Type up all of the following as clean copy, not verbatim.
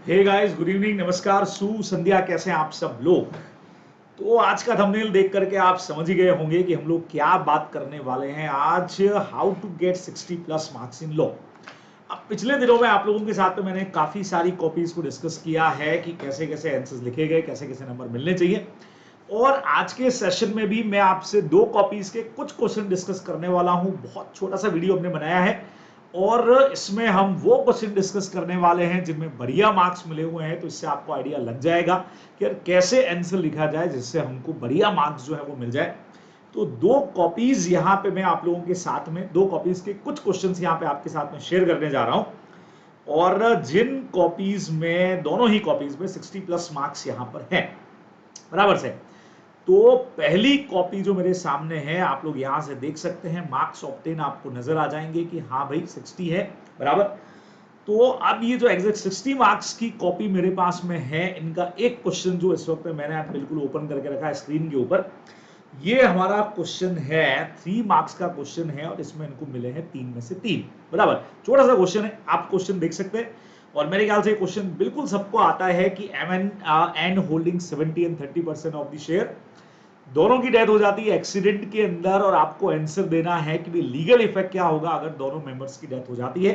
Hey guys, good evening, नमस्कार, संध्या। कैसे हैं आप सब लोग? तो आज का थंबनेल देख करके आप समझ ही गए होंगे कि हम लोग क्या बात करने वाले हैं आज। How to get 60 plus marks in law. अब पिछले दिनों में आप लोगों के साथ में मैंने काफी सारी कॉपीज को डिस्कस किया है कि कैसे कैसे आंसर्स लिखे गए, कैसे कैसे नंबर मिलने चाहिए। और आज के सेशन में भी मैं आपसे दो कॉपीज के कुछ क्वेश्चन डिस्कस करने वाला हूं। बहुत छोटा सा वीडियो हमने बनाया है और इसमें हम वो क्वेश्चन डिस्कस करने वाले हैं जिनमें बढ़िया मार्क्स मिले हुए हैं। तो इससे आपको आइडिया लग जाएगा कि यार कैसे आंसर लिखा जाए जिससे हमको बढ़िया मार्क्स जो है वो मिल जाए। तो दो कॉपीज यहां पे मैं आप लोगों के साथ में, दो कॉपीज के कुछ क्वेश्चंस यहां पे आपके साथ में शेयर करने जा रहा हूं। और जिन कॉपीज में, दोनों ही कॉपीज में 60 प्लस मार्क्स यहां पर है, बराबर से। तो पहली कॉपी जो मेरे सामने है, आप लोग यहां से देख सकते हैं, मार्क्स ऑब्टेन आपको नजर आ जाएंगे कि हाँ भाई 60 है, बराबर। तो अब ये जो एग्जैक्ट 60 मार्क्स की कॉपी मेरे पास में है, इनका एक क्वेश्चन जो इस वक्त मैंने बिल्कुल ओपन करके रखा है स्क्रीन के ऊपर, ये हमारा क्वेश्चन है 3 मार्क्स का क्वेश्चन है और इसमें इनको मिले हैं 3 में से 3, बराबर। छोटा सा क्वेश्चन है, आप क्वेश्चन देख सकते हैं। और मेरे ख्याल से क्वेश्चन बिल्कुल सबको आता है कि N holding 70 and 30% of the share, दोनों की डेथ हो जाती है एक्सीडेंट के अंदर, और आपको आंसर देना है कि लीगल इफेक्ट क्या होगा अगर दोनों मेंबर्स की डेथ हो जाती है।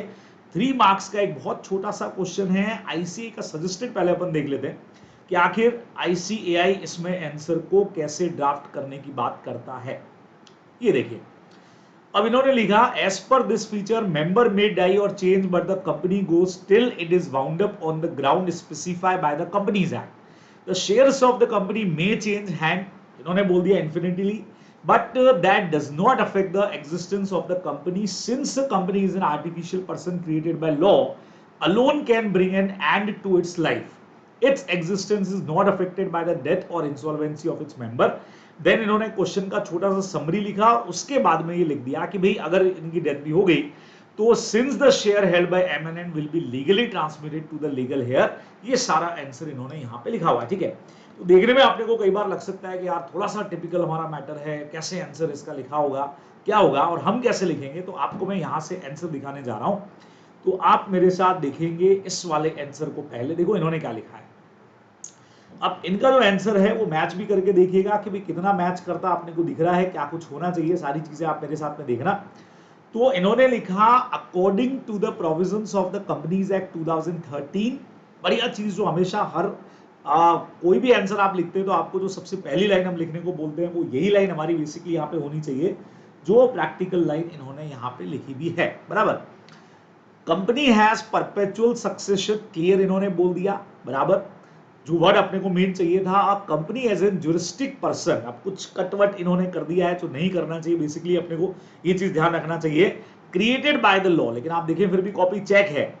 3 मार्क्स का एक बहुत छोटा सा क्वेश्चन है। आईसीए का सजेस्टेड पहले अपन देख लेते हैं कि आखिर आईसीएआई इसमें आंसर को कैसे ड्राफ्ट करने की बात करता है। ये देखिए, अब इन्होंने लिखा, as per this feature member may die और change but the company goes till it is bound up on the ground specified by the companies act. The shares of the company may change hand, इन्होंने बोल दिया infinitely, but that does not affect the existence of the company, since the company is an artificial person created by law alone can bring an end to its life. Its existence is not affected by the death or insolvency of its member. Then इन्होंने question का छोटा सा summary लिखा, उसके बाद में ये लिख दिया कि भाई अगर इनकी डेथ भी हो गई तो since the share held by MNN will be legally transmitted to the legal heir. ये सारा आंसर इन्होंने यहां पे लिखा हुआ है, ठीक है। तो देखने में आपने को कई बार लग सकता है कि यार थोड़ा सा टिपिकल हमारा मैटर है, कैसे आंसर इसका लिखा होगा, क्या होगा और हम कैसे लिखेंगे। तो आपको मैं यहां से आंसर दिखाने जा रहा हूं, तो आप मेरे साथ देखेंगे इस वाले आंसर को। पहले देखो इन्होंने क्या लिखा है। अब इनका जो आंसर है वो मैच भी करके देखिएगा कि भाई कितना मैच करता आपने को दिख रहा है, क्या कुछ होना चाहिए, सारी चीजें आप मेरे साथ में देखना। तो इन्होंने लिखा, according to the provisions of the companies Act 2013। बढ़िया चीज जो हमेशा हर कोई भी आंसर आप लिखते हैं तो आपको जो सबसे पहली लाइन हम लिखने को बोलते हैं वो यही लाइन हमारी बेसिकली यहाँ पे होनी चाहिए, जो प्रैक्टिकल लाइन इन्होंने यहाँ पे लिखी भी है, बराबर। Company has perpetual succession, clear इन्होंने बोल दिया, बराबर। जो वर्ड अपने को मेन चाहिए था, अब company as an juristic person, अब कुछ कटवट इन्होंने कर दिया है जो नहीं करना चाहिए। बेसिकली अपने को ये चीज ध्यान रखना चाहिए, क्रिएटेड बाय द लॉ, लेकिन आप देखिए फिर भी कॉपी चेक है।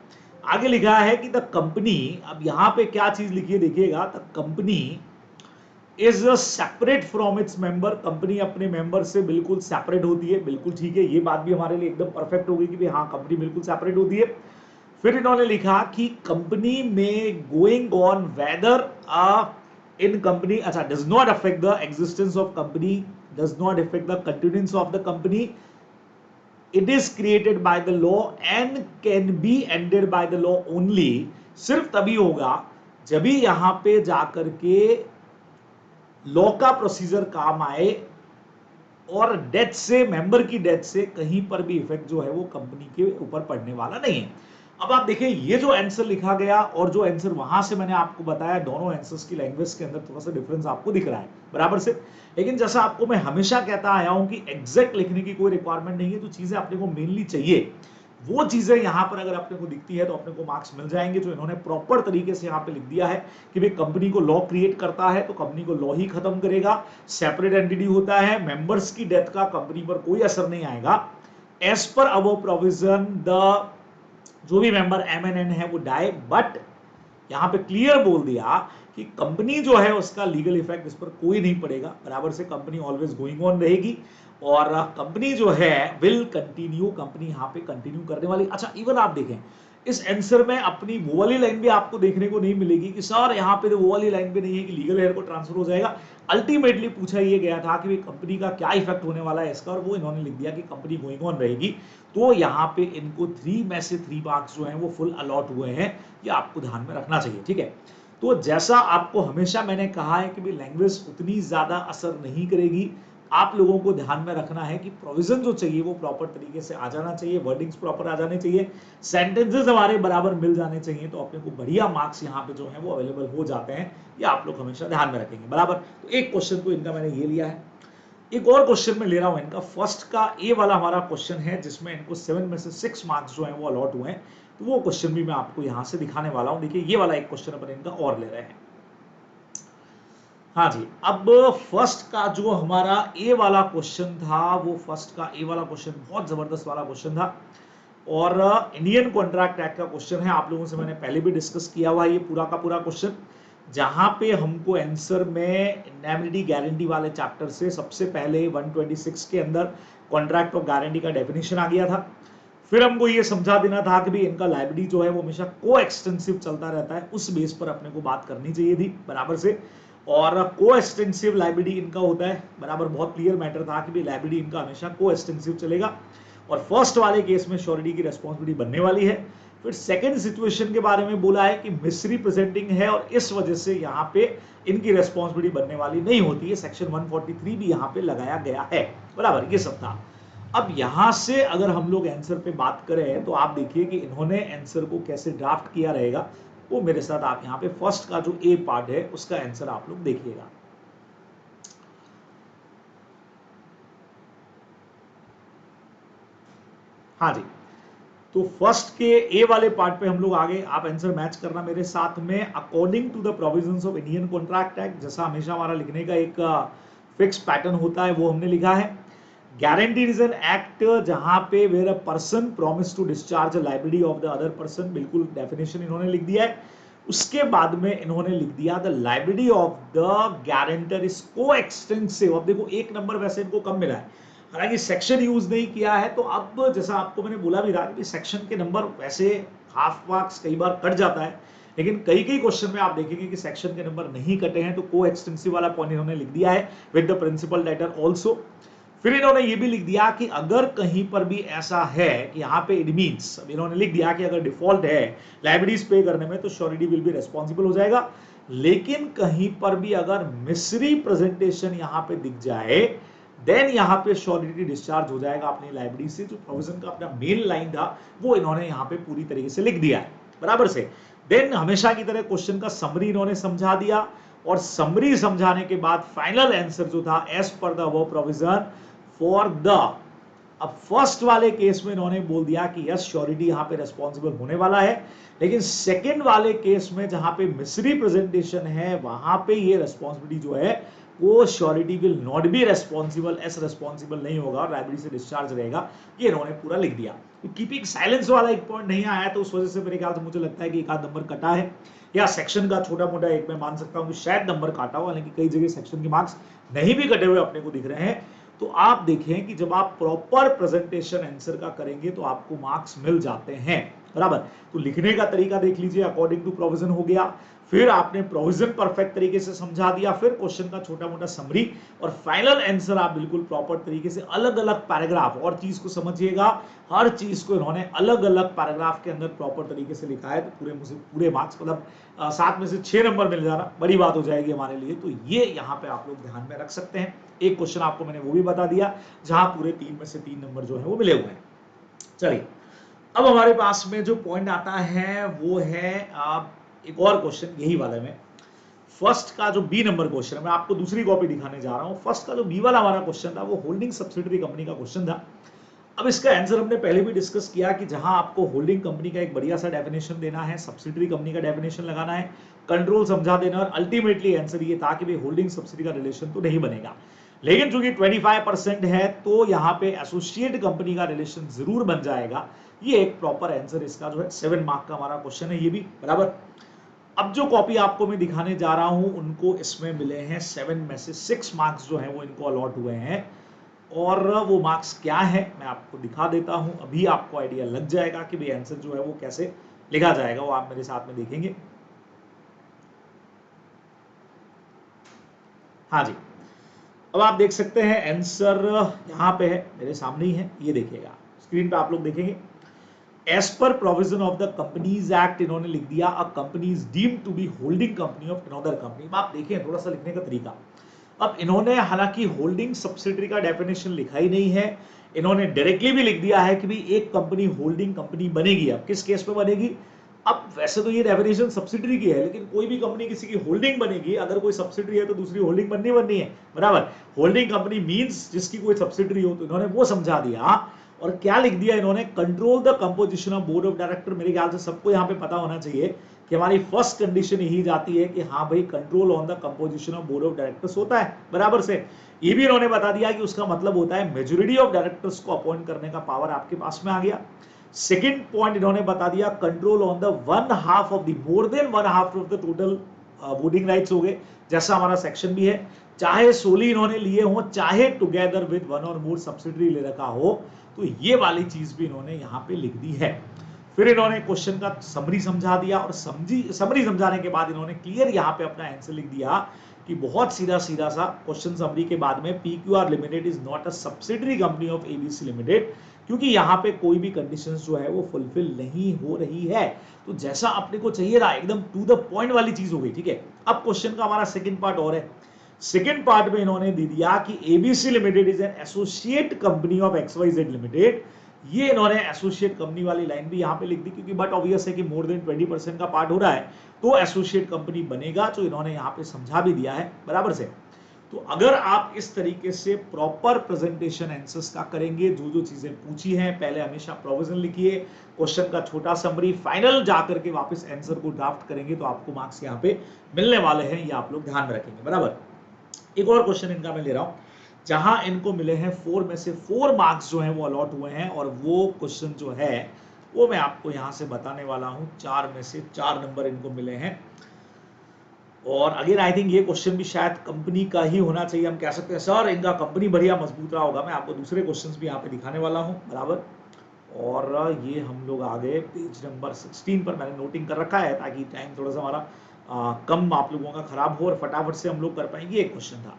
आगे लिखा है कि द कंपनी, अब यहां पे क्या चीज लिखी है देखिएगा, the company is separate from its member, company अपने मेंबर से बिल्कुल सेपरेट होती है, बिल्कुल ठीक है। ये बात भी हमारे लिए एकदम परफेक्ट होगी कि हाँ कंपनी बिल्कुल सेपरेट होती है। फिर इन्होंने लिखा कि कंपनी में going on whether in company, अच्छा, does not affect the existence of company, does not affect the continuance of the company, it is created by the law and can be ended by the law only. सिर्फ तभी होगा जब भी यहां पे जाकर के लॉ का प्रोसीजर काम आए और डेथ से, मेंबर की डेथ से कहीं पर भी इफेक्ट जो है वो कंपनी के ऊपर पड़ने वाला नहीं है। अब आप देखिए ये जो आंसर लिखा गया और जो आंसर वहां से मैंने आपको बताया, दोनों आंसर्स की लैंग्वेज के अंदर थोड़ा सा डिफरेंस आपको दिख रहा है, बराबर से। लेकिन जैसा आपको मैं हमेशा कहता आया हूं कि एग्जैक्ट लिखने की कोई रिक्वायरमेंट नहीं है, जो चीजें अपने को मेनली चाहिए वो चीजें यहां पर अगर अपने को दिखती है तो अपने को मार्क्स मिल जाएंगे। जो इन्होंने प्रॉपर तरीके से यहां पे लिख दिया है कि भाई कंपनी को लॉ क्रिएट करता है तो कंपनी को लॉ ही खत्म करेगा, सेपरेट एंटिटी होता है, मेंबर्स की डेथ का कंपनी पर कोई असर नहीं आएगा। As per above provision the, जो भी मेंबर एमएनएन है वो डाई, बट यहां पे क्लियर बोल दिया कि कंपनी जो है उसका लीगल इफेक्ट इस पर कोई नहीं पड़ेगा, बराबर से। कंपनी ऑलवेज गोइंग ऑन रहेगी और कंपनी जो है विल कंटिन्यू, कंपनी यहां पे कंटिन्यू करने वाली। अच्छा, इवन आप देखें इस आंसर में अपनी वो वाली लाइन भी आपको देखने को नहीं मिलेगी कि सर यहाँ पे तो वो वाली लाइन भी नहीं है कि लीगल हेयर को ट्रांसफर हो जाएगा। अल्टीमेटली पूछा ये गया था कि कंपनी का क्या इफेक्ट होने वाला है इसका, और वो इन्होंने लिख दिया कि कंपनी गोइंग ऑन रहेगी। तो यहाँ पे इनको 3 में से 3 मार्क्स जो हैं वो फुल अलॉट हुए हैं, ये आपको ध्यान में रखना चाहिए, ठीक है। तो जैसा आपको हमेशा मैंने कहा है कि भाई लैंग्वेज उतनी ज्यादा असर नहीं करेगी, आप लोगों को ध्यान में रखना है कि प्रोविजन जो चाहिए वो प्रॉपर तरीके से आ जाना चाहिए, वर्डिंग्स प्रॉपर आ जाने चाहिए, सेंटेंसेस हमारे बराबर मिल जाने चाहिए, तो अपने को बढ़िया मार्क्स यहाँ पे जो है वो अवेलेबल हो जाते हैं। ये आप लोग हमेशा ध्यान में रखेंगे, बराबर। तो एक क्वेश्चन को इनका मैंने ये लिया है, एक और क्वेश्चन में ले रहा हूं इनका फर्स्ट का ए वाला हमारा क्वेश्चन है जिसमें इनको 7 में से 6 मार्क्स जो है वो अलॉट हुए हैं। तो वो क्वेश्चन भी मैं आपको यहां से दिखाने वाला हूं। देखिए ये वाला एक क्वेश्चन अपन इनका और ले रहे हैं। हाँ जी, अब फर्स्ट का जो हमारा ए वाला क्वेश्चन था, वो फर्स्ट का ए वाला क्वेश्चन बहुत जबरदस्त वाला क्वेश्चन था, और इंडियन कॉन्ट्रैक्ट एक्ट का क्वेश्चन है। आप लोगों से मैंने पहले भी डिस्कस किया हुआ है ये पूरा का पूरा क्वेश्चन, जहां पे हमको आंसर में इंडेमनिटी गारंटी वाले चैप्टर से सबसे पहले 126 के अंदर कॉन्ट्रैक्ट ऑफ गारंटी का डेफिनेशन आ गया था। फिर हमको ये समझा देना था कि भाई इनका लायबिलिटी जो है वो हमेशा को एक्सटेंसिव चलता रहता है, उस बेस पर अपने को बात करनी चाहिए थी बराबर से। और को एक्सटेंसिव लायबिलिटी इनका होता है बराबर, बहुत क्लियर मैटर था कि भाई लायबिलिटी इनका हमेशा को एक्सटेंसिव चलेगा। और फर्स्ट वाले केस में श्योरिटी की रेस्पॉन्सिबिलिटी बनने वाली है। फिर सेकंड सिचुएशन के बारे में बोला है कि मिसरिप्रेजेंटिंग है और इस वजह से यहाँ पे इनकी रेस्पॉन्सिबिलिटी बनने वाली नहीं होती है। सेक्शन 143 भी यहाँ पे लगाया गया है बराबर, ये सब था। अब यहां से अगर हम लोग आंसर पे बात करें तो आप देखिए कि इन्होंने आंसर को कैसे ड्राफ्ट किया रहेगा, वो मेरे साथ आप यहाँ पे फर्स्ट का जो ए पार्ट है उसका आंसर आप लोग देखिएगा। हाँ जी, तो फर्स्ट के ए वाले पार्ट पे हम लोग आगे, आप आंसर मैच करना मेरे साथ में। According to the provisions of Indian Contract Act, जैसा हमेशा हमारा लिखने का एक फिक्स पैटर्न होता है वो हमने लिखा है। गारंटी इज एन एक्ट जहां पे where a person promise to discharge liability of the other person, बिल्कुल डेफिनेशन इन्होंने लिख दिया है। उसके बाद में इन्होंने लिख दिया the liability of the guarantor is को एक्सटेंसिव। अब देखो एक नंबर वैसे इनको कम मिला है, हालांकि सेक्शन यूज नहीं किया है, तो अब जैसा आपको मैंने बोला भी रहा कि सेक्शन के नंबर वैसे हाफ मार्क्स कई बार कट जाता है, लेकिन कई कई क्वेश्चन में आप देखेंगे कि सेक्शन के नंबर नहीं कटे हैं, तो को एक्सटेंसिव वाला पॉइंट इन्होंने लिख दिया है with the principal letter also. फिर इन्होंने ये भी लिख दिया कि अगर कहीं पर भी ऐसा है कि यहाँ पे इट मीन्स, इन्होंने लिख दिया कि अगर डिफॉल्ट है लायबिलिटीज पे करने में तो श्योरिटी विल बी रेस्पॉन्सिबल हो जाएगा, लेकिन कहीं पर भी अगर मिसरी प्रेजेंटेशन यहाँ पे दिख जाए देन यहाँ पे श्योरिटी डिस्चार्ज हो जाएगा अपनी लायबिलिटी से। जो प्रोविजन का अपना मेन लाइन था वो इन्होंने यहाँ पे पूरी तरीके से लिख दिया है बराबर से। देन हमेशा की तरह क्वेश्चन का समरी इन्होंने समझा दिया, और समरी समझाने के बाद फाइनल आंसर जो था as per the above provision for the, अब फर्स्ट वाले केस में इन्होंने बोल दिया कि यस श्योरिटी यहां पे रेस्पॉन्सिबल होने वाला है, लेकिन सेकंड वाले केस में जहां पे मिसरी प्रेजेंटेशन है वहां पे ये रेस्पॉन्सिबिलिटी जो है वो surety will not be responsible, S responsible नहीं होगा, लायबिलिटी से डिस्चार्ज रहेगा, ये इन्होंने पूरा लिख दिया। तो कीपिंग साइलेंस वाला एक पॉइंट नहीं आया, तो उस वजह से मेरे ख्याल से मुझे लगता है कि एक आध नंबर कटा है, या सेक्शन का छोटा मोटा एक मैं मान सकता हूं कि शायद नंबर काटा हो, हालांकि कई जगह सेक्शन के मार्क्स नहीं भी कटे हुए अपने को दिख रहे हैं। तो आप देखें कि जब आप प्रॉपर प्रेजेंटेशन आंसर का करेंगे तो आपको मार्क्स मिल जाते हैं बराबर। तो लिखने का तरीका देख लीजिए, अकॉर्डिंग टू प्रोविजन हो गया, फिर आपने प्रोविजन परफेक्ट तरीके से समझा दिया, फिर क्वेश्चन का छोटा मोटा समरी, और फाइनल आंसर आप बिल्कुल प्रॉपर तरीके से अलग अलग पैराग्राफ, और चीज को समझिएगा हर चीज को इन्होंने अलग अलग पैराग्राफ के अंदर प्रॉपर तरीके से लिखा है। तो पूरे मार्क्स मतलब 7 में से 6 नंबर मिल जाना बड़ी बात हो जाएगी हमारे लिए, तो ये यहाँ पे आप लोग ध्यान में रख सकते हैं। एक क्वेश्चन आपको मैंने वो भी बता दिया जहां पूरे 3 में से 3 नंबर जो है वो मिले हुए हैं। चलिए अब हमारे पास में जो पॉइंट आता है वो है एक और क्वेश्चन यही वाले में, फर्स्ट का जो बी नंबर क्वेश्चन है, मैं आपको दूसरी कॉपी दिखाने जा रहा हूं। फर्स्ट का जो बी वाला हमारा क्वेश्चन था वो होल्डिंग सब्सिडियरी कंपनी का क्वेश्चन था। अब इसका आंसर हमने पहले भी डिस्कस किया कि जहां आपको होल्डिंग कंपनी का एक बढ़िया सा डेफिनेशन देना है, सब्सिडियरी कंपनी का डेफिनेशन लगाना है, कंट्रोल समझा देना, और अल्टीमेटली आंसर ये था कि भाई होल्डिंग सब्सिडी का रिलेशन तो नहीं बनेगा, लेकिन चूंकि 25% है तो यहाँ पे एसोसिएट कंपनी का रिलेशन जरूर बन जाएगा। ये एक प्रॉपर आंसर इसका जो है 7 मार्क का हमारा क्वेश्चन है ये भी बराबर। अब जो कॉपी आपको मैं दिखाने जा रहा हूं उनको इसमें मिले हैं 7 में से 6 मार्क्स जो है वो इनको अलॉट हुए हैं, और वो मार्क्स क्या है मैं आपको दिखा देता हूं, अभी आपको आइडिया लग जाएगा कि भाई आंसर जो है वो कैसे लिखा जाएगा, वो आप मेरे साथ में देखेंगे। हाँ जी, अब आप देख सकते हैं आंसर यहाँ पे है, मेरे सामने ही है, ये देखिएगा स्क्रीन पे आप लोग देखेंगे। As per provision of the companies Act इन्होंने लिख दिया a company is deemed to be holding company of another company. आप देखिए थोड़ा सा लिखने का तरीका, अब इन्होंने हालांकि होल्डिंग सब्सिडरी का डेफिनेशन लिखा ही नहीं है, इन्होंने डायरेक्टली भी लिख दिया है कि भाई एक कंपनी होल्डिंग कंपनी बनेगी। अब किस केस में बनेगी, अब वैसे तो ये डेफिनेशन सब्सिडरी की है, लेकिन कोई भी कंपनी किसी की होल्डिंग बनेगी, अगर कोई सब्सिडरी है तो दूसरी होल्डिंग बननी है, बराबर। होल्डिंग कंपनी मींस जिसकी कोई सब्सिडरी हो, तो इन्होंने वो समझा दिया। और क्या लिख दिया इन्होंने, control the composition of board of director. मेरे ख्याल से सबको यहाँ पे पता होना चाहिए कि हमारी फर्स्ट कंडीशन यही जाती है कि हाँ भाई control on the composition of board of directors होता है, बराबर से। ये भी इन्होंने बता दिया कि उसका मतलब होता है मेजोरिटी ऑफ डायरेक्टर्स को अपॉइंट करने का पावर आपके पास में आ गया। सेकेंड पॉइंट इन्होंने बता दिया, control on the one half of the more than one half of the total voting rights हो गए, जैसा हमारा सेक्शन भी है। चाहे सोली इन्होंने लिए हो, चाहे टुगेदर विद वन और मोर सब्सिडरी ले रखा हो, तो ये वाली चीज भी इन्होंने यहां पे लिख दी है। फिर इन्होंने क्वेश्चन का समरी समझा दिया, और समरी समझाने के बाद इन्होंने क्लियर यहां पे अपना आंसर लिख दिया कि बहुत सीधा सीधा सा क्वेश्चन समरी के बाद में, PQR limited is not a subsidiary company of ABC limited, क्योंकि यहां पे कोई भी कंडीशंस जो है वो फुलफिल नहीं हो रही है। तो जैसा अपने को चाहिए था, एकदम टू द पॉइंट वाली चीज हो गई, ठीक है। अब क्वेश्चन का हमारा सेकंड पार्ट और है। सेकेंड पार्ट में इन्होंने दे दिया कि ABC limited is an associate company of XYZ limited. ये इन्होंने एसोसिएट कंपनी वाली लाइन भी यहां पे लिख दी, क्योंकि बट ऑब्वियस है कि मोर देन 20% का पार्ट हो रहा है तो एसोसिएट कंपनी बनेगा, तो इन्होंने यहां पे समझा भी दिया है, बराबर से। तो अगर आप इस तरीके से प्रॉपर प्रेजेंटेशन आंसर्स का करेंगे, जो जो चीजें पूछी हैं, पहले हमेशा प्रोविजन लिखिए, क्वेश्चन का छोटा समरी, फाइनल जाकर के वापस आंसर को ड्राफ्ट करेंगे, तो आपको मार्क्स यहाँ पे मिलने वाले हैं, ये आप लोग ध्यान में रखेंगे, बराबर। एक और क्वेश्चन इनका मैं ले रहा हूं, जहां इनको मिले हैं 4 में से 4 मार्क्स जो हैं वो अलॉट हुए हैं, और वो क्वेश्चन जो है वो मैं आपको यहां से बताने वाला हूं। 4 में से 4 नंबर इनको मिले हैं, और अगेन आई थिंक ये क्वेश्चन भी शायद कंपनी का ही होना चाहिए। हम कह सकते हैं सर इनका कंपनी बढ़िया मजबूत रहा होगा। मैं आपको दूसरे क्वेश्चंस भी यहाँ पे दिखाने वाला हूँ, बराबर। और ये हम लोग आ गए पेज नंबर 16 पर, मैंने नोटिंग कर रखा है ताकि टाइम थोड़ा सा हमारा कम आप लोगों का खराब हो और फटाफट से हम लोग कर पाएंगे। एक क्वेश्चन था,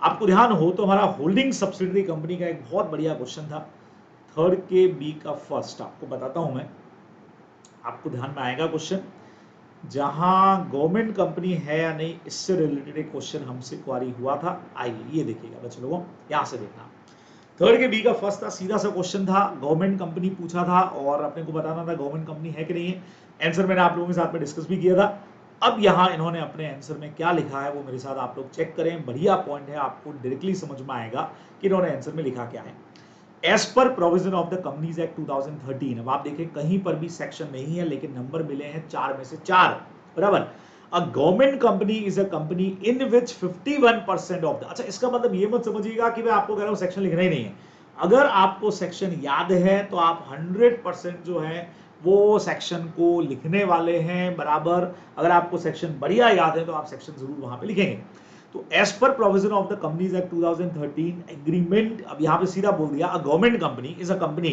आपको ध्यान हो तो हमारा होल्डिंग सब्सिडरी कंपनी का एक बहुत बढ़िया क्वेश्चन था, थर्ड के बी का फर्स्ट। आपको बताता हूं मैं, आपको ध्यान में आएगा क्वेश्चन, जहां गवर्नमेंट कंपनी है या नहीं, इससे रिलेटेड एक क्वेश्चन हमसे क्वारी हुआ था। आइए ये देखिएगा बच्चे लोगों, यहां से देखना। थर्ड के बी का फर्स्ट था, सीधा सा क्वेश्चन था, गवर्नमेंट कंपनी पूछा था और अपने को बताना था गवर्नमेंट कंपनी है कि नहीं है। आंसर मैंने आप लोगों के साथ में डिस्कस भी किया था। अब यहाँ इन्होंने अपने आंसर में क्या लिखा है वो मेरे साथ आप लोग चेक करें, बढ़िया पॉइंट है, आपको डायरेक्टली समझ में आएगा कि इन्होंने आंसर में लिखा क्या है। As per provision of the companies Act 2013। अब आप देखें कहीं पर भी सेक्शन नहीं है, लेकिन नंबर मिले हैं 4 में से 4, बराबर। अ government company is a company in which 51% of the, अच्छा इसका मतलब ये मत समझिएगा कि मैं आपको कह रहा हूं सेक्शन लिखना ही नहीं है। अगर आपको सेक्शन याद है तो आप 100% जो है वो सेक्शन को लिखने वाले हैं, बराबर। अगर आपको सेक्शन बढ़िया याद है तो आप सेक्शन जरूर वहां पे लिखेंगे। तो as per provision of the companies Act 2013 agreement, अब यहां पे सीधा बोल दिया, a government company is a company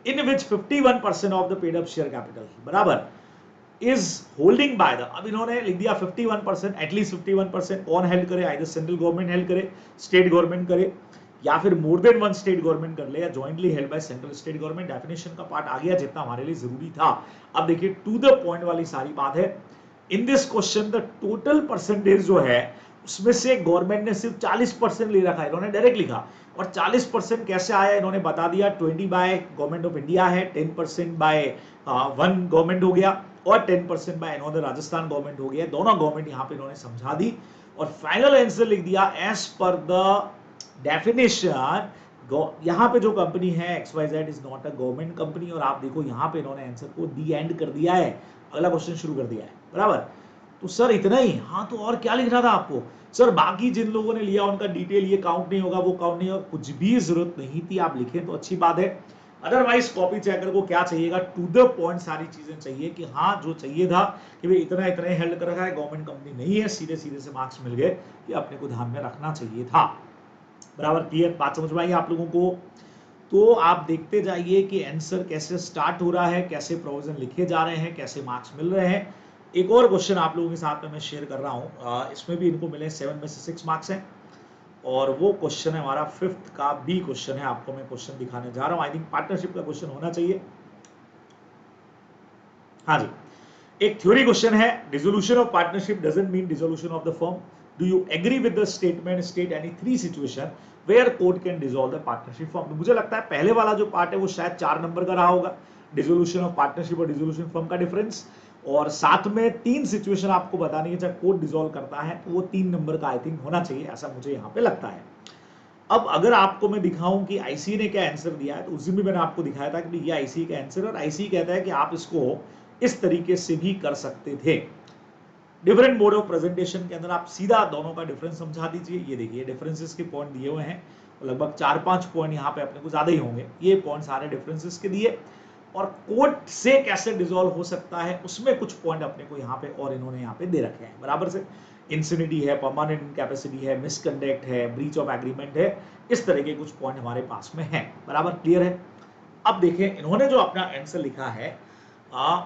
in which 51% of the paid up share capital, बराबर, इज होल्डिंग बाय द, अब इन्होंने लिख दिया 51%, एटलीस्ट 51%। कौन हेल्ड करे, आइदर सेंट्रल गवर्नमेंट हेल्ड करे, स्टेट गवर्नमेंट करे, या फिर more than one state government कर ले, या jointly held by central state government. Definition का पार्ट आ गया जितना हमारे लिए जरूरी था। अब देखिए टू द पॉइंट वाली सारी बात है। In this question the total percentage जो है उसमें से गवर्नमेंट ने सिर्फ 40% ले रखा है, इन्होंने डायरेक्ट लिखा। और 40% कैसे आया इन्होंने बता दिया, 20 बाय गवर्नमेंट ऑफ इंडिया है, 10% बाय वन गवर्नमेंट हो गया, और 10% बाय अनदर राजस्थान गवर्नमेंट हो गया। दोनों गवर्नमेंट यहाँ पे इन्होंने समझा दी, और फाइनल आंसर लिख दिया एज पर द डेफिनेशन। यहाँ पे जो कंपनी है XYZ is not a government company. और आप देखो यहाँ पे इन्होंने आंसर को दी एंड कर दिया है, अगला क्वेश्चन शुरू कर दिया है, बराबर। तो सर इतना ही, हाँ तो और क्या लिखना था आपको, सर बाकी जिन लोगों ने लिया उनका डिटेल ये काउंट नहीं होगा, वो काउंट नहीं होगा, कुछ भी जरूरत नहीं थी। आप लिखें तो अच्छी बात है, अदरवाइज कॉपी चेकर को क्या चाहिएगा, टू द पॉइंट सारी चीजें चाहिए, कि हाँ जो चाहिए था कि भाई इतना इतना हेल्ड कर रखा है, गवर्नमेंट कंपनी नहीं है, सीधे सीधे से मार्क्स मिल गए, कि अपने को ध्यान में रखना चाहिए था, बराबर। क्लियर बात समझ में आई आप लोगों को। तो आप देखते जाइए कि आंसर कैसे स्टार्ट हो रहा है, कैसे प्रोविजन लिखे जा रहे हैं, कैसे मार्क्स मिल रहे हैं। एक और क्वेश्चन आप लोगों के साथ में मैं शेयर कर रहा हूं, इसमें भी इनको मिले 7 में से 6 मार्क्स हैं, और वो क्वेश्चन है हमारा 5th का बी क्वेश्चन है। आपको मैं क्वेश्चन दिखाने जा रहा हूं, आई थिंक पार्टनरशिप का क्वेश्चन होना चाहिए। हाँ जी, एक थ्योरी क्वेश्चन है, dissolution of partnership doesn't mean dissolution of the firm. Do you agree with the statement, state any 3 situation where court can dissolve the partnership firm. मुझे लगता है पहले वाला जो पार्ट है वो शायद 4 नंबर का रहा होगा, डिसोल्यूशन ऑफ पार्टनरशिप और डिसोल्यूशन फर्म का डिफरेंस, और साथ में 3 सिचुएशन आपको बतानी है जब कोर्ट डिसॉल्व करता है, तो वो 3 नंबर का आई थिंक होना चाहिए, ऐसा मुझे यहाँ पे लगता है। अब अगर आपको मैं दिखाऊं कि आईसी ने क्या आंसर दिया है, तो उस दिन भी मैंने आपको दिखाया था कि ये आईसी का आंसर, और आईसी कहता है कि आप इसको इस तरीके से भी कर सकते थे। डिफरेंट मोड ऑफ प्रेजेंटेशन के अंदर आप सीधा दोनों का डिफरेंस समझा दीजिए। ये देखिए डिफरेंसेस के पॉइंट दिए हुए हैं, लगभग 4-5 पॉइंट यहाँ पे अपने को ज्यादा ही होंगे, ये पॉइंट सारे डिफरेंसेस के दिए, और कोर्ट से कैसे डिसॉल्व हो सकता है उसमें कुछ पॉइंट अपने को यहाँ पे और इन्होंने यहाँ पे दे रखे हैं बराबर से। इंसिनिटी है, परमानेंट इनकैपेसिटी है, मिसकंडक्ट है, ब्रीच ऑफ एग्रीमेंट है, इस तरह के कुछ पॉइंट हमारे पास में है, बराबर क्लियर है। अब देखिए इन्होंने जो अपना आंसर लिखा है,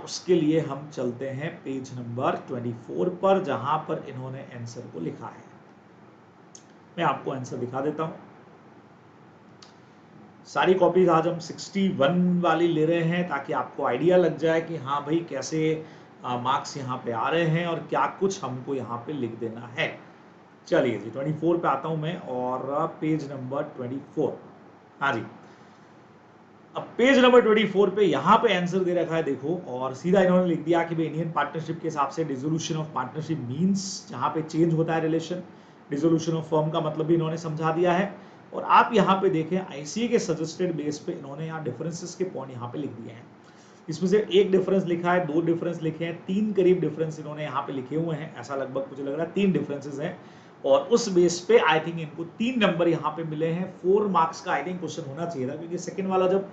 उसके लिए हम चलते हैं पेज नंबर 24 पर, जहां पर इन्होंने आंसर को लिखा है। मैं आपको आंसर दिखा देता हूं। सारी कॉपीज आज हम 61 वाली ले रहे हैं, ताकि आपको आइडिया लग जाए कि हाँ भाई कैसे मार्क्स यहाँ पे आ रहे हैं और क्या कुछ हमको यहाँ पे लिख देना है। चलिए जी 24 पे आता हूं मैं, और पेज नंबर 24। हाँ जी, अब पेज नंबर 24 पे यहाँ पे आंसर दे रखा है देखो, और सीधा इन्होंने लिख दिया कि भाई इंडियन पार्टनरशिप के हिसाब से डिसोल्यूशन ऑफ पार्टनरशिप मींस जहाँ पे चेंज होता है रिलेशन। डिसोल्यूशन ऑफ फर्म का मतलब भी इन्होंने समझा दिया है, और आप यहाँ पे देखें आईसीए के सजेस्टेड बेस पे इन्होंने यहाँ डिफरेंसेस के पॉइंट यहाँ पे लिख दिए हैं। इसमें से एक डिफरेंस लिखा है, 2 डिफरेंस लिखे हैं, 3 करीब डिफरेंस इन्होंने यहाँ पे लिखे हुए हैं, ऐसा लगभग मुझे लग रहा है 3 डिफरेंसेस हैं, और उस बेस पे आई थिंक इनको 3 नंबर यहाँ पे मिले हैं। 4 मार्क्स का आई थिंक क्वेश्चन होना चाहिए था, क्योंकि सेकंड वाला जब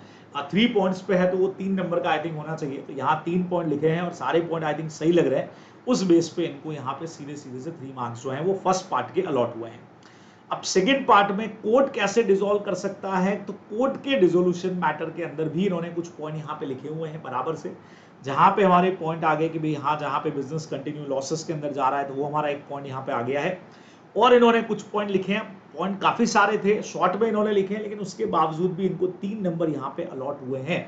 3 पॉइंट्स पे है तो वो 3 नंबर का आई थिंक होना चाहिए। तो यहाँ 3 पॉइंट लिखे हैं और सारे पॉइंट आई थिंक सही लग रहे हैं, उस बेस पे इनको यहाँ पे सीधे सीधे से 3 मार्क्स जो हैं वो फर्स्ट पार्ट के अलॉट हुए हैं। अब सेकंड पार्ट में कोर्ट कैसे डिसॉल्व कर सकता है, तो कोर्ट के डिसोल्यूशन मैटर के अंदर भी इन्होंने कुछ पॉइंट यहाँ पे लिखे हुए हैं बराबर से, जहां पे हमारे पॉइंट आ गए कि भाई हाँ जहां पे बिजनेस कंटिन्यू लॉसेस के अंदर जा रहा है, तो वो हमारा एक पॉइंट यहाँ पे आ गया है। और इन्होंने कुछ पॉइंट लिखे हैं, पॉइंट काफी सारे थे, शॉर्ट में इन्होंने लिखे हैं, लेकिन उसके बावजूद भी इनको 3 नंबर यहाँ पे अलॉट हुए हैं।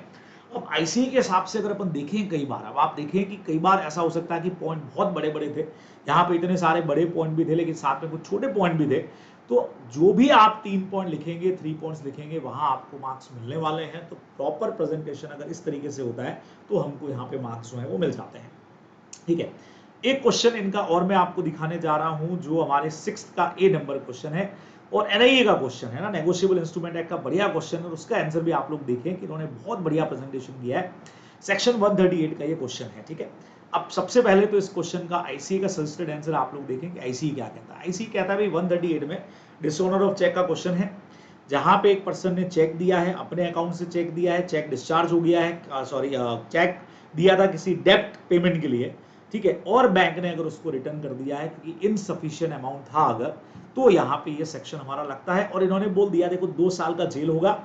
अब आईसीए के हिसाब से अगर अपन देखें, कई बार अब आप देखें कि कई बार ऐसा हो सकता है कि पॉइंट बहुत बड़े बड़े थे, यहाँ पे इतने सारे बड़े पॉइंट भी थे, लेकिन साथ में कुछ छोटे पॉइंट भी थे। तो जो भी आप 3 पॉइंट लिखेंगे, 3 पॉइंट्स लिखेंगे, वहां आपको मार्क्स मिलने वाले हैं। तो प्रॉपर प्रेजेंटेशन अगर इस तरीके से होता है तो हमको यहाँ पे मार्क्स जो है वो मिल जाते हैं। ठीक है, एक क्वेश्चन इनका और मैं आपको दिखाने जा रहा हूं, जो हमारे 6th का ए नंबर क्वेश्चन है, और एनआईए का क्वेश्चन है ना, नेगोशिएबल इंस्ट्रूमेंट एक्ट का बढ़िया क्वेश्चन है, और उसका आंसर भी आप लोग देखें कि इन्होंने बहुत बढ़िया प्रेजेंटेशन दिया है। सेक्शन 138 का ये क्वेश्चन है। ठीक है, अब सबसे पहले तो इस क्वेश्चन का आईसीए का सजेस्टेड आंसर आप लोग देखें कि आईसीए क्या कहता है। आईसीए कहता है भाई 138 में डिसऑनर ऑफ चेक का क्वेश्चन है, जहां पे एक पर्सन ने चेक दिया है, अपने अकाउंट से चेक दिया है, चेक डिस्चार्ज हो गया है, चेक दिया था किसी डेब्ट पेमेंट के लिए, ठीक है, और बैंक ने अगर उसको रिटर्न कर दिया है क्योंकि इनसफिशिएंट अमाउंट था अगर, तो यहाँ पे ये सेक्शन हमारा लगता है। और इन्होंने बोल दिया देखो 2 साल का जेल होगा,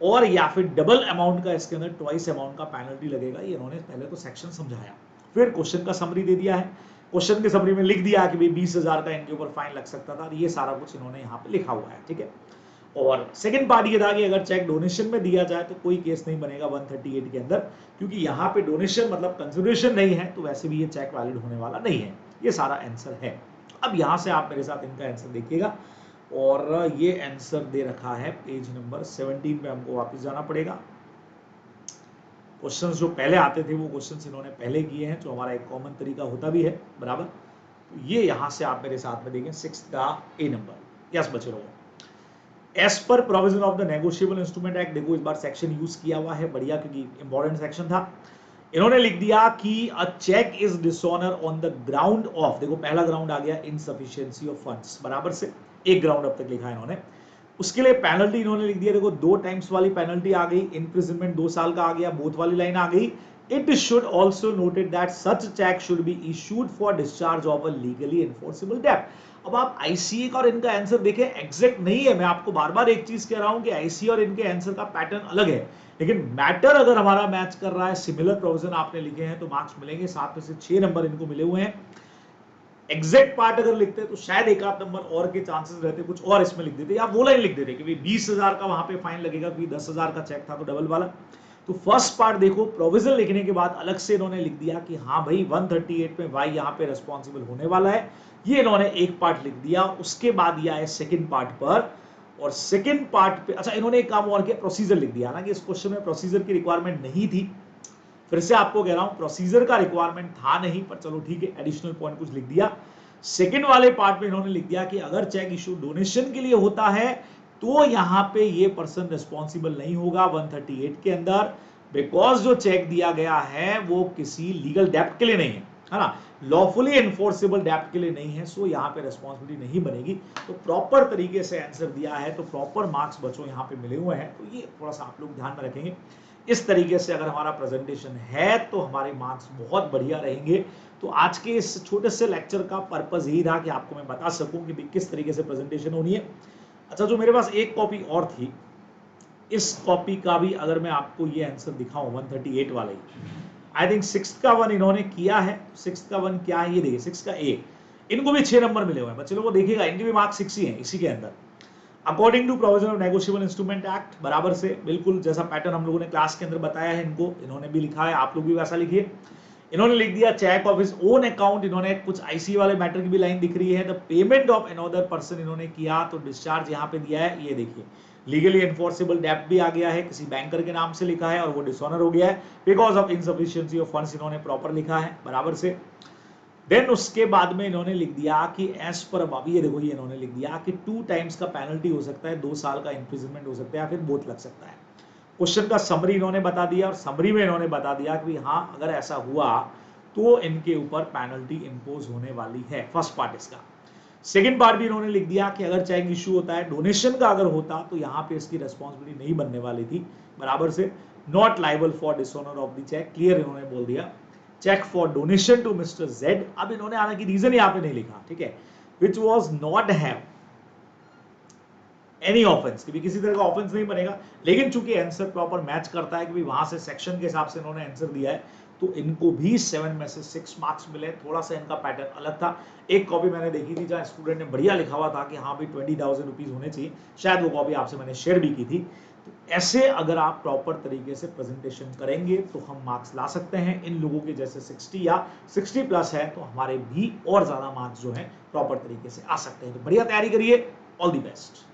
और या फिर डबल अमाउंट का इसके अंदर ट्वाइस अमाउंट का पेनल्टी लगेगा। ये इन्होंने पहले तो सेक्शन समझाया, फिर क्वेश्चन का समरी दे दिया है। क्वेश्चन के समरी में लिख दिया कि भाई 20,000 का इनके ऊपर फाइन लग सकता था, ये सारा कुछ इन्होंने यहाँ पे लिखा हुआ है। ठीक है, और सेकंड पार्ट ये था कि अगर चेक डोनेशन में दिया जाए तो कोई केस नहीं बनेगा 138 के अंदर, क्योंकि यहाँ पे डोनेशन मतलब कंसिडरेशन नहीं है, तो वैसे भी ये चेक वैलिड होने वाला नहीं है। ये सारा आंसर है। अब यहाँ से आप मेरे साथ इनका आंसर देखिएगा, और ये आंसर दे रखा है पेज नंबर 17 पे, हमको वापस जाना पड़ेगा। क्वेश्चंस जो पहले आते थे वो क्वेश्चंस इन्होंने पहले किए हैं, जो हमारा एक कॉमन तरीका होता भी है बराबर। तो ये यहाँ से आप मेरे साथ में देखें 6th का ए नंबर। यस बच्चे लोगों, as per provision of the Negotiable Instrument Act, देखो इस बार सेक्शन यूज किया हुआ है, बढ़िया, क्योंकि इंपॉर्टेंट सेक्शन था। इन्होंने लिख दिया कि a cheque is dishonour on the ground of, देखो पहला ग्राउंड आ गया इनसफिशिएंसी ऑफ फंड्स, बराबर से एक ग्राउंड अब तक लिखा है इन्होंने। उसके लिए पेनल्टी इन्होंने लिख दिया, देखो 2 टाइम्स वाली पेनल्टी आ गई, इम्प्रिजनमेंट 2 साल का आ गया, बोथ वाली लाइन आ गई, It should also noted that such check should be issued for discharge of a legally enforceable debt. अब आप आईसीए का और इनका आंसर देखें, एग्जैक्ट नहीं है। मैं आपको बार बार एक चीज कह रहा हूं कि आईसीए और इनके आंसर का पैटर्न अलग है, लेकिन मैटर अगर हमारा मैच कर रहा है, सिमिलर प्रोविजन आपने लिखे हैं तो मार्क्स मिलेंगे। 7 में से 6 नंबर इनको मिले हुए हैं। एग्जैक्ट पार्ट अगर लिखते तो शायद एक आध नंबर और के चांसेस रहते, कुछ और इसमें लिख देते, या वो लाइन लिख देते कि 20,000 का वहां पे फाइन लगेगा क्योंकि 10,000 का चेक था तो डबल वाला। तो फर्स्ट पार्ट देखो, प्रोविजन लिखने के बाद अलग से इन्होंने लिख दिया कि हाँ भाई 138 में वाई यहाँ पे रेस्पॉन्सिबल होने वाला है, ये इन्होंने एक पार्ट लिख दिया। उसके बाद यह है सेकंड पार्ट पर, और सेकंड पार्ट पे अच्छा इन्होंने एक काम और किया, प्रोसीजर लिख दिया। हालांकि इस क्वेश्चन में प्रोसीजर की रिक्वायरमेंट नहीं थी, फिर से आपको कह रहा हूं प्रोसीजर का रिक्वायरमेंट था नहीं, पर चलो ठीक है, एडिशनल पॉइंट कुछ लिख दिया। सेकंड वाले पार्ट में इन्होंने लिख दिया कि अगर चेक इशू डोनेशन के लिए होता है तो यहां पे ये पर्सन रिस्पॉन्सिबल नहीं होगा 138 के अंदर, बिकॉज जो चेक दिया गया है वो किसी लीगल डेप्ट के लिए नहीं है ना, लॉफुली एनफोर्सेबल डेप्ट के लिए नहीं है, सो यहाँ पे रेस्पॉन्सिबिलिटी नहीं बनेगी। तो प्रॉपर तरीके से आंसर दिया है तो प्रॉपर मार्क्स बच्चों यहाँ पे मिले हुए हैं। तो ये थोड़ा सा आप लोग ध्यान में रखेंगे। इस तरीके से अगर हमारा प्रेजेंटेशन है तो हमारे मार्क्स बहुत बढ़िया रहेंगे। तो आज के इस छोटे से लेक्चर का पर्पस यही था कि आपको मैं बता सकूं कि किस तरीके से प्रेजेंटेशन होनी है। अच्छा, जो मेरे पास एक कॉपी और थी, इस कॉपी का भी अगर मैं आपको ये आंसर दिखाऊं 138 वाला ही, आई थिंक 6th का 1 इन्होंने किया है। 6th का 1 क्या है ये देखिए, 6 का ए, इनको भी 6 नंबर मिले हुए हैं। बच्चे लोगों को देखिएगा, इनके भी मार्क्स 6 ही हैं इसी के अंदर। According to provision of Negotiable Instrument Act, बराबर से बिल्कुल जैसा पैटर्न हम लोगों ने क्लास के अंदर बताया है, इनको इन्होंने भी लिखा है, आप लोग भी वैसा लिखिए। इन्होंने लिख दिया cheque of his own account, इन्होंने कुछ आईसी वाले मैटर की भी लाइन दिख रही है। The payment of another person इन्होंने किया, तो डिस्चार्ज यहाँ पे दिया है, ये देखिए लीगली एनफोर्सेबल डेप्ट भी आ गया है, किसी बैंकर के नाम से लिखा है और वो डिसऑनर हो गया है because of insufficiency of funds, इन्होंने प्रॉपर लिखा है बराबर से। देन उसके बाद में इन्होंने लिख दिया कि एज पर अब, ये देखो ये इन्होंने लिख दिया कि 2 टाइम्स का पेनल्टी हो सकता है, 2 साल का इंप्रिजनमेंट हो सकता है, या फिर बोथ लग सकता है। क्वेश्चन का समरी इन्होंने बता दिया, और समरी में इन्होंने बता दिया कि हाँ अगर ऐसा हुआ तो इनके ऊपर पेनल्टी इंपोज होने वाली है। फर्स्ट पार्ट इसका। सेकंड पार्ट भी इन्होंने लिख दिया कि अगर चेक इशू होता है, डोनेशन का अगर होता तो यहाँ पे इसकी रेस्पॉन्सिबिलिटी नहीं बनने वाली थी, बराबर से। Not liable for dishonour of the cheque, clear इन्होंने बोल दिया। Cheque for donation to mister Z, अब इन्होंने हालांकि रीजन यहाँ पे नहीं लिखा, ठीक है, which was not have any offence, कि किसी तरह का ऑफेंस नहीं बनेगा, लेकिन चूंकि आंसर प्रॉपर मैच करता है कि वहां से सेक्शन के हिसाब से इन्होंने आंसर दिया है, तो इनको भी 7 में से 6 मार्क्स मिले। थोड़ा सा इनका पैटर्न अलग था। एक कॉपी मैंने देखी थी जहां स्टूडेंट ने बढ़िया लिखा हुआ था कि हाँ भाई 20,000 रुपीज होने चाहिए, शायद वो कॉपी आपसे मैंने शेयर भी की थी। तो ऐसे अगर आप प्रॉपर तरीके से प्रेजेंटेशन करेंगे तो हम मार्क्स ला सकते हैं। इन लोगों के जैसे 60 या 60 प्लस है तो हमारे भी और ज्यादा मार्क्स जो है प्रॉपर तरीके से आ सकते हैं। तो बढ़िया तैयारी करिए, ऑल दी बेस्ट।